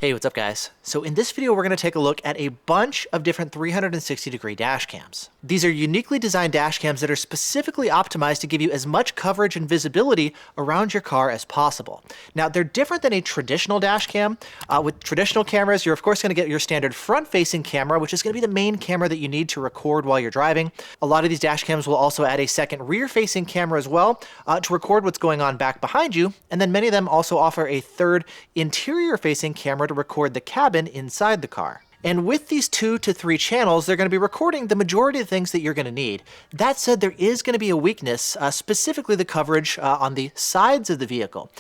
Hey, what's up guys? So in this video, we're going to take a look at a bunch of different 360-degree dash cams. These are uniquely designed dash cams that are specifically optimized to give you as much coverage and visibility around your car as possible. Now, they're different than a traditional dash cam. With traditional cameras, you're of course going to get your standard front-facing camera, which is going to be the main camera that you need to record while you're driving. A lot of these dash cams will also add a second rear-facing camera as well to record what's going on back behind you. And then many of them also offer a third interior-facing camera to record the cabin inside the car. And with these 2 to 3 channels, they're going to be recording the majority of things that you're going to need. That said, there is going to be a weakness, specifically the coverage on the sides of the vehicle.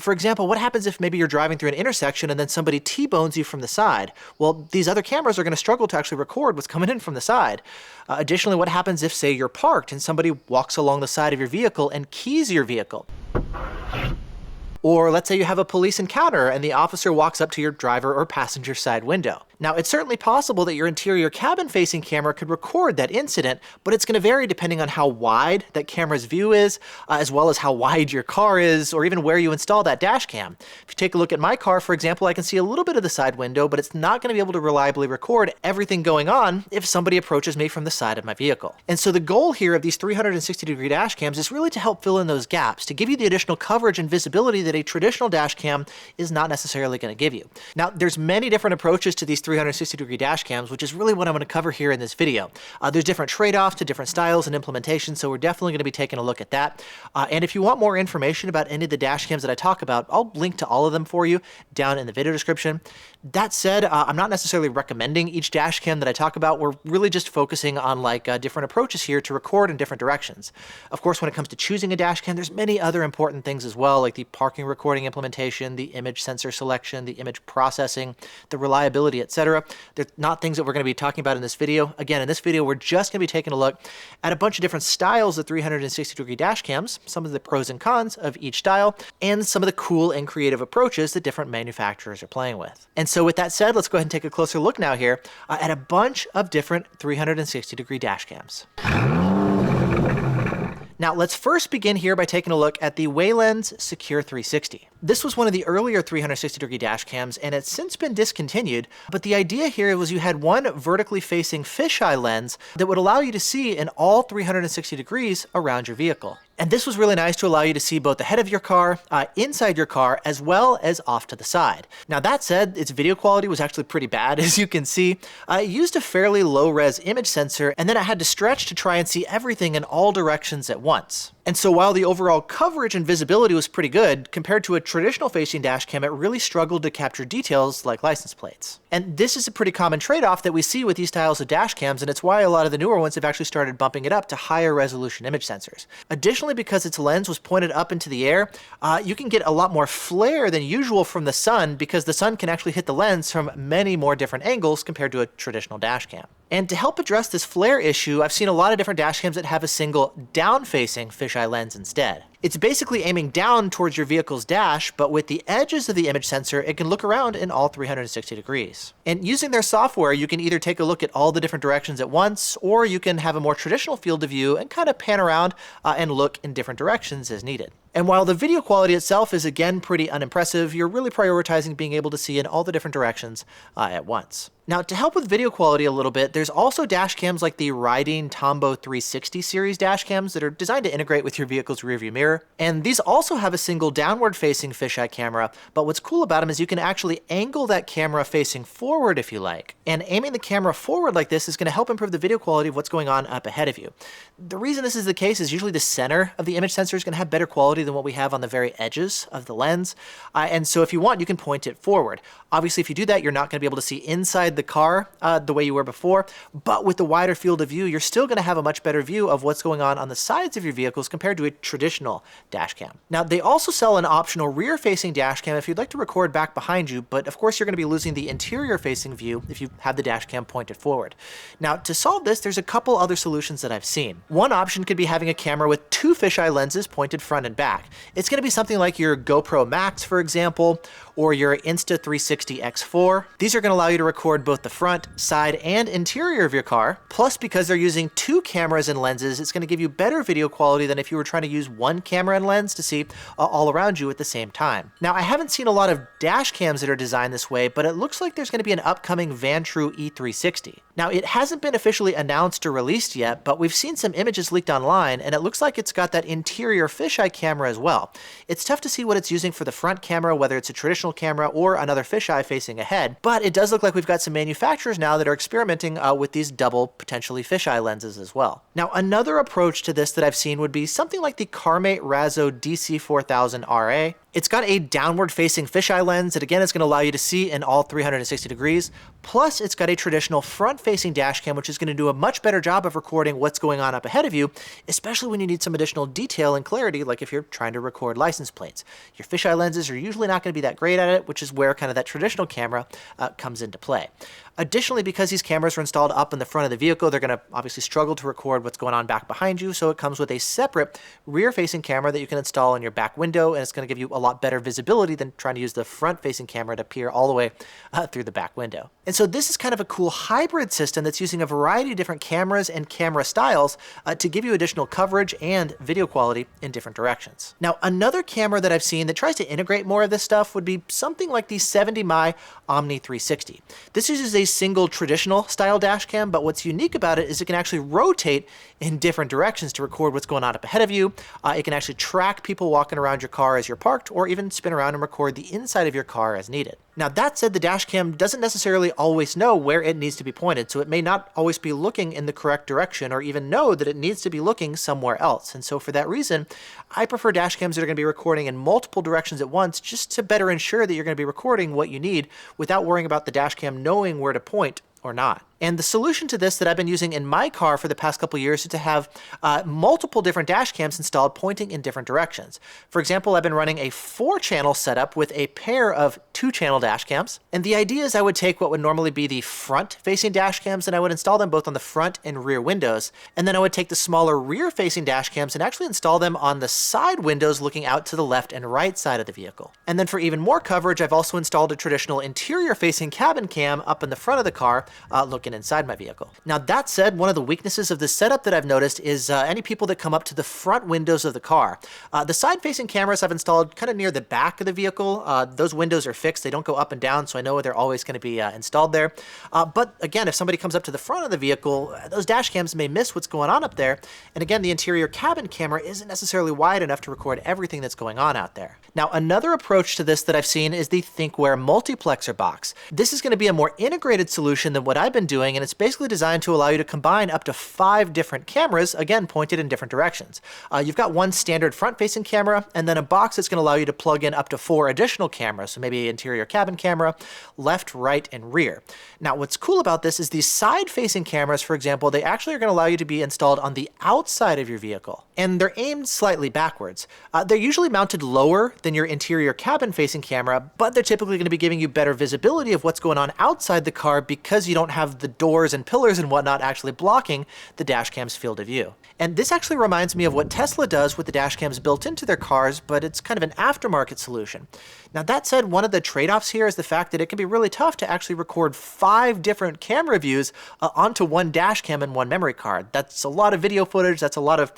For example, what happens if maybe you're driving through an intersection and then somebody T-bones you from the side? Well, these other cameras are going to struggle to actually record what's coming in from the side. Additionally, what happens if, say, you're parked and somebody walks along the side of your vehicle and keys your vehicle? Or let's say you have a police encounter and the officer walks up to your driver or passenger side window. Now, it's certainly possible that your interior cabin-facing camera could record that incident, but it's going to vary depending on how wide that camera's view is, as well as how wide your car is, or even where you install that dash cam. If you take a look at my car, for example, I can see a little bit of the side window, but it's not going to be able to reliably record everything going on if somebody approaches me from the side of my vehicle. And so the goal here of these 360-degree dash cams is really to help fill in those gaps, to give you the additional coverage and visibility that a traditional dash cam is not necessarily going to give you. Now, there's many different approaches to these 360-degree dash cams, which is really what I'm going to cover here in this video. There's different trade-offs to different styles and implementations, so we're definitely going to be taking a look at that. And if you want more information about any of the dash cams that I talk about, I'll link to all of them for you down in the video description. That said, I'm not necessarily recommending each dash cam that I talk about. We're really just focusing on different approaches here to record in different directions. Of course, when it comes to choosing a dash cam, there's many other important things as well, like the parking recording implementation, the image sensor selection, the image processing, the reliability, etc. They're not things that we're going to be talking about in this video. Again, in this video, we're just going to be taking a look at a bunch of different styles of 360-degree dash cams, some of the pros and cons of each style, and some of the cool and creative approaches that different manufacturers are playing with. And so with that said, let's go ahead and take a closer look now here at a bunch of different 360-degree dash cams. Now, let's first begin here by taking a look at the Waylens Secure 360. This was one of the earlier 360-degree dash cams, and it's since been discontinued, but the idea here was you had one vertically facing fisheye lens that would allow you to see in all 360 degrees around your vehicle. And this was really nice to allow you to see both the head of your car, inside your car, as well as off to the side. Now that said, its video quality was actually pretty bad, as you can see. It used a fairly low-res image sensor, and then it had to stretch to try and see everything in all directions at once. And so while the overall coverage and visibility was pretty good, compared to a traditional facing dash cam, it really struggled to capture details like license plates. And this is a pretty common trade-off that we see with these styles of dash cams, and it's why a lot of the newer ones have actually started bumping it up to higher resolution image sensors. Additionally, because its lens was pointed up into the air, you can get a lot more flare than usual from the sun, because the sun can actually hit the lens from many more different angles compared to a traditional dash cam. And to help address this flare issue, I've seen a lot of different dash cams that have a single down-facing fisheye lens instead. It's basically aiming down towards your vehicle's dash, but with the edges of the image sensor, it can look around in all 360 degrees. And using their software, you can either take a look at all the different directions at once, or you can have a more traditional field of view and kind of pan around and look in different directions as needed. And while the video quality itself is again pretty unimpressive, you're really prioritizing being able to see in all the different directions at once. Now, to help with video quality a little bit, there's also dash cams like the Riding Tombow 360 series dash cams that are designed to integrate with your vehicle's rearview mirror. And these also have a single downward-facing fisheye camera, but what's cool about them is you can actually angle that camera facing forward if you like. And aiming the camera forward like this is going to help improve the video quality of what's going on up ahead of you. The reason this is the case is usually the center of the image sensor is going to have better quality than what we have on the very edges of the lens. And so if you want, you can point it forward. Obviously, if you do that, you're not going to be able to see inside the car the way you were before, but with the wider field of view, you're still going to have a much better view of what's going on the sides of your vehicles compared to a traditional dash cam. Now, they also sell an optional rear-facing dash cam if you'd like to record back behind you, but of course you're going to be losing the interior-facing view if you have the dash cam pointed forward. Now, to solve this, there's a couple other solutions that I've seen. One option could be having a camera with 2 fisheye lenses pointed front and back. It's going to be something like your GoPro Max, for example, or your Insta360 X4. These are going to allow you to record both the front, side, and interior of your car. Plus, because they're using 2 cameras and lenses, it's going to give you better video quality than if you were trying to use 1 camera and lens to see all around you at the same time. Now, I haven't seen a lot of dash cams that are designed this way, but it looks like there's going to be an upcoming Vantrue E360. Now, it hasn't been officially announced or released yet, but we've seen some images leaked online, and it looks like it's got that interior fisheye camera as well. It's tough to see what it's using for the front camera, whether it's a traditional camera or another fisheye facing ahead, but it does look like we've got some manufacturers now that are experimenting with these double, potentially fisheye lenses as well. Now, another approach to this that I've seen would be something like the Carmate Razzo DC4000RA. It's got a downward-facing fisheye lens that, again, is going to allow you to see in all 360 degrees. Plus, it's got a traditional front-facing dash cam, which is going to do a much better job of recording what's going on up ahead of you, especially when you need some additional detail and clarity, like if you're trying to record license plates. Your fisheye lenses are usually not going to be that great at it, which is where kind of that traditional camera comes into play. Additionally, because these cameras are installed up in the front of the vehicle, they're going to obviously struggle to record what's going on back behind you, so it comes with a separate rear-facing camera that you can install in your back window, and it's going to give you a lot better visibility than trying to use the front-facing camera to peer all the way through the back window. And so this is kind of a cool hybrid system that's using a variety of different cameras and camera styles to give you additional coverage and video quality in different directions. Now, another camera that I've seen that tries to integrate more of this stuff would be something like the 70mm Omni 360. This uses a single traditional style dash cam, but what's unique about it is it can actually rotate in different directions to record what's going on up ahead of you. It can actually track people walking around your car as you're parked, or even spin around and record the inside of your car as needed. Now, that said, the dash cam doesn't necessarily always know where it needs to be pointed, so it may not always be looking in the correct direction or even know that it needs to be looking somewhere else. And so for that reason, I prefer dash cams that are going to be recording in multiple directions at once, just to better ensure that you're going to be recording what you need without worrying about the dash cam knowing where to point or not. And the solution to this that I've been using in my car for the past couple years is to have multiple different dash cams installed pointing in different directions. For example, I've been running a 4-channel setup with a pair of 2-channel dash cams. And the idea is I would take what would normally be the front-facing dash cams and I would install them both on the front and rear windows. And then I would take the smaller rear-facing dash cams and actually install them on the side windows looking out to the left and right side of the vehicle. And then for even more coverage, I've also installed a traditional interior-facing cabin cam up in the front of the car looking inside my vehicle. Now, that said, one of the weaknesses of this setup that I've noticed is any people that come up to the front windows of the car. The side-facing cameras I've installed kind of near the back of the vehicle. Those windows are fixed. They don't go up and down, so I know they're always going to be installed there. But again, if somebody comes up to the front of the vehicle, those dash cams may miss what's going on up there. And again, the interior cabin camera isn't necessarily wide enough to record everything that's going on out there. Now, another approach to this that I've seen is the ThinkWare multiplexer box. This is going to be a more integrated solution than what I've been doing, and it's basically designed to allow you to combine up to 5 different cameras, again, pointed in different directions. You've got one standard front-facing camera, and then a box that's going to allow you to plug in up to 4 additional cameras, so maybe interior cabin camera, left, right, and rear. Now, what's cool about this is these side-facing cameras, for example, they actually are going to allow you to be installed on the outside of your vehicle, and they're aimed slightly backwards. They're usually mounted lower than your interior cabin-facing camera, but they're typically going to be giving you better visibility of what's going on outside the car because you don't have the doors and pillars and whatnot actually blocking the dash cam's field of view. And this actually reminds me of what Tesla does with the dash cams built into their cars, but it's kind of an aftermarket solution. Now, that said, one of the trade-offs here is the fact that it can be really tough to actually record 5 different camera views onto one dash cam and one memory card. That's a lot of video footage, that's a lot of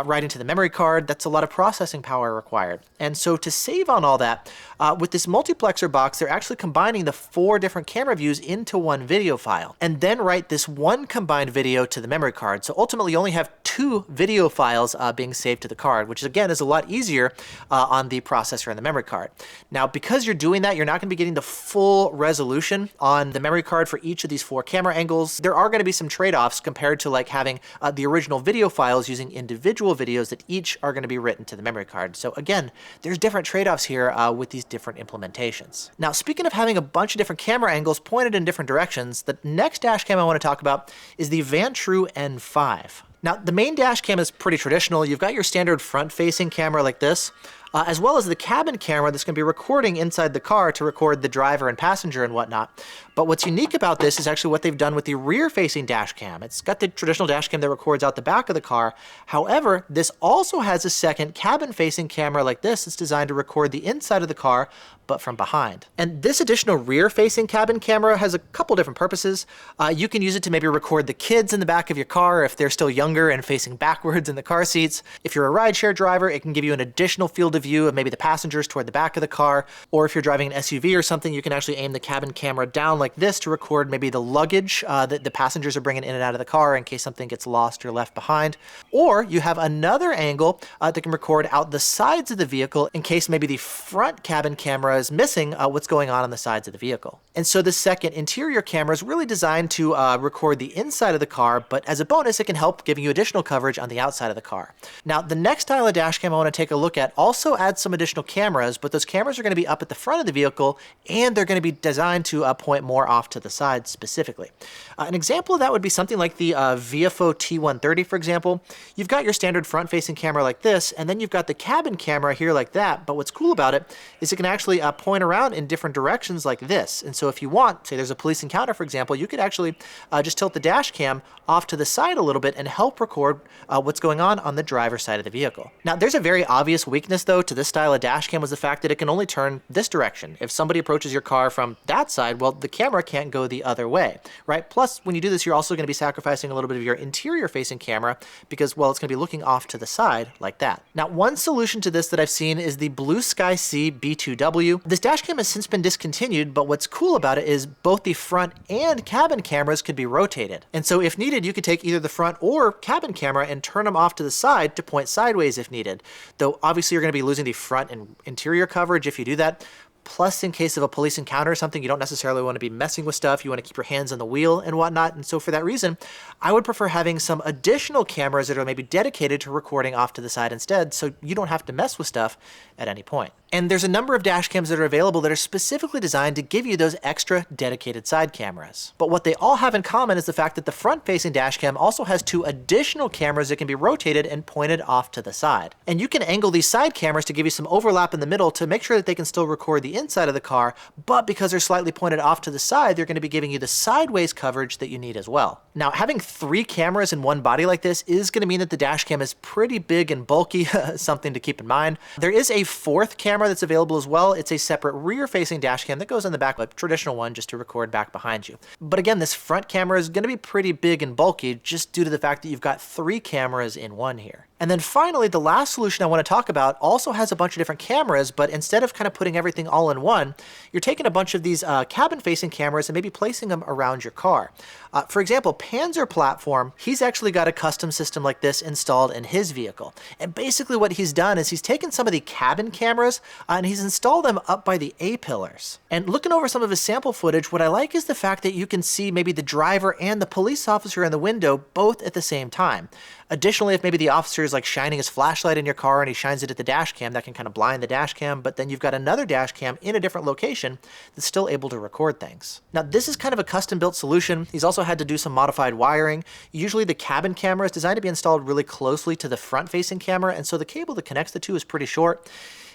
writing to the memory card, that's a lot of processing power required. And so to save on all that, with this multiplexer box, they're actually combining the 4 different camera views into one video file, and then write this one combined video to the memory card. So ultimately, you only have 2 video files being saved to the card, which again is a lot easier on the processor and the memory card. Now, because you're doing that, you're not going to be getting the full resolution on the memory card for each of these 4 camera angles. There are going to be some trade-offs compared to like having the original video files using individual videos that each are going to be written to the memory card. So again, there's different trade-offs here with these different implementations. Now, speaking of having a bunch of different camera angles pointed in different directions, the next dash cam I want to talk about is the Vantrue N5. Now, the main dash cam is pretty traditional. You've got your standard front-facing camera like this, as well as the cabin camera that's going to be recording inside the car to record the driver and passenger and whatnot. But what's unique about this is actually what they've done with the rear-facing dash cam. It's got the traditional dash cam that records out the back of the car. However, this also has a second cabin-facing camera like this that's designed to record the inside of the car, but from behind. And this additional rear-facing cabin camera has a couple different purposes. You can use it to maybe record the kids in the back of your car if they're still younger and facing backwards in the car seats. If you're a rideshare driver, it can give you an additional field of view of maybe the passengers toward the back of the car. Or if you're driving an SUV or something, you can actually aim the cabin camera down like this to record maybe the luggage that the passengers are bringing in and out of the car in case something gets lost or left behind. Or you have another angle that can record out the sides of the vehicle in case maybe the front cabin camera is missing what's going on the sides of the vehicle. And so the second interior camera is really designed to record the inside of the car, but as a bonus, it can help giving you additional coverage on the outside of the car. Now, the next style of dash cam I want to take a look at also adds some additional cameras, but those cameras are going to be up at the front of the vehicle, and they're going to be designed to point more off to the side specifically. An example of that would be something like the VFO T130, for example. You've got your standard front-facing camera like this, and then you've got the cabin camera here like that, but what's cool about it is it can actually point around in different directions like this. And so if you want, say there's a police encounter, for example, you could actually just tilt the dash cam off to the side a little bit and help record what's going on the driver's side of the vehicle. Now, there's a very obvious weakness, though, to this style of dash cam was the fact that it can only turn this direction. If somebody approaches your car from that side, well, the camera can't go the other way, right? Plus, when you do this, you're also going to be sacrificing a little bit of your interior-facing camera because, well, it's going to be looking off to the side like that. Now, one solution to this that I've seen is the Blue Sky C B2W. This dash cam has since been discontinued, but what's cool about it is both the front and cabin cameras could be rotated. And so if needed, you could take either the front or cabin camera and turn them off to the side to point sideways if needed. Though obviously you're going to be losing the front and interior coverage if you do that. Plus, in case of a police encounter or something, you don't necessarily want to be messing with stuff. You want to keep your hands on the wheel and whatnot. And so for that reason, I would prefer having some additional cameras that are maybe dedicated to recording off to the side instead, so you don't have to mess with stuff at any point. And there's a number of dash cams that are available that are specifically designed to give you those extra dedicated side cameras. But what they all have in common is the fact that the front-facing dash cam also has two additional cameras that can be rotated and pointed off to the side. And you can angle these side cameras to give you some overlap in the middle to make sure that they can still record the inside of the car, but because they're slightly pointed off to the side, they're going to be giving you the sideways coverage that you need as well. Now, having 3 cameras in one body like this is going to mean that the dash cam is pretty big and bulky, something to keep in mind. There is a 4th camera that's available as well. It's a separate rear-facing dash cam that goes on the back, a traditional one just to record back behind you. But again, this front camera is going to be pretty big and bulky just due to the fact that you've got 3 cameras in one here. And then finally, the last solution I want to talk about also has a bunch of different cameras, but instead of kind of putting everything all in one, you're taking a bunch of these cabin-facing cameras and maybe placing them around your car. For example, Panzer Platform, he's actually got a custom system like this installed in his vehicle. And basically what he's done is he's taken some of the cabin cameras and he's installed them up by the A-pillars. And looking over some of his sample footage, what I like is the fact that you can see maybe the driver and the police officer in the window both at the same time. Additionally, if maybe the officer is like shining his flashlight in your car and he shines it at the dash cam, that can kind of blind the dash cam, but then you've got another dash cam in a different location that's still able to record things. Now, this is kind of a custom-built solution. He's also had to do some modified wiring. Usually the cabin camera is designed to be installed really closely to the front-facing camera, and so the cable that connects the two is pretty short.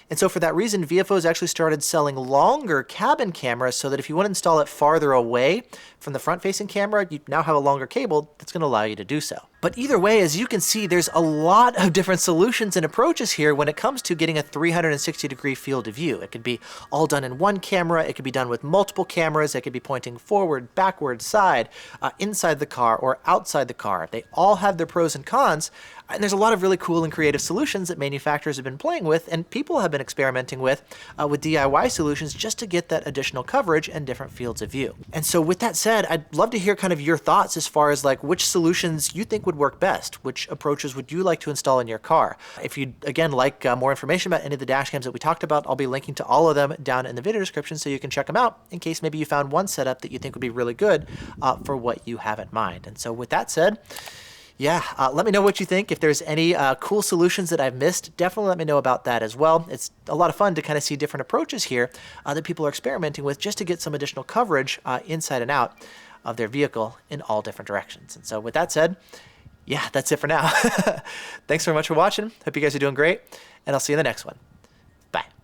And so for that reason, VFO's actually started selling longer cabin cameras so that if you want to install it farther away from the front-facing camera, you now have a longer cable that's going to allow you to do so. But either way, as you can see, there's a lot of different solutions and approaches here when it comes to getting a 360-degree field of view. It could be all done in one camera. It could be done with multiple cameras. It could be pointing forward, backward, side, inside the car, or outside the car. They all have their pros and cons. And there's a lot of really cool and creative solutions that manufacturers have been playing with and people have been experimenting with DIY solutions just to get that additional coverage and different fields of view. And so with that said, I'd love to hear kind of your thoughts as far as like which solutions you think would work best. Which approaches would you like to install in your car? If you'd, again, like more information about any of the dash cams that we talked about, I'll be linking to all of them down in the video description so you can check them out in case maybe you found one setup that you think would be really good for what you have in mind. And so with that said, yeah, let me know what you think. If there's any cool solutions that I've missed, definitely let me know about that as well. It's a lot of fun to kind of see different approaches here that people are experimenting with just to get some additional coverage inside and out of their vehicle in all different directions. And so with that said, yeah, that's it for now. Thanks very much for watching. Hope you guys are doing great, and I'll see you in the next one. Bye.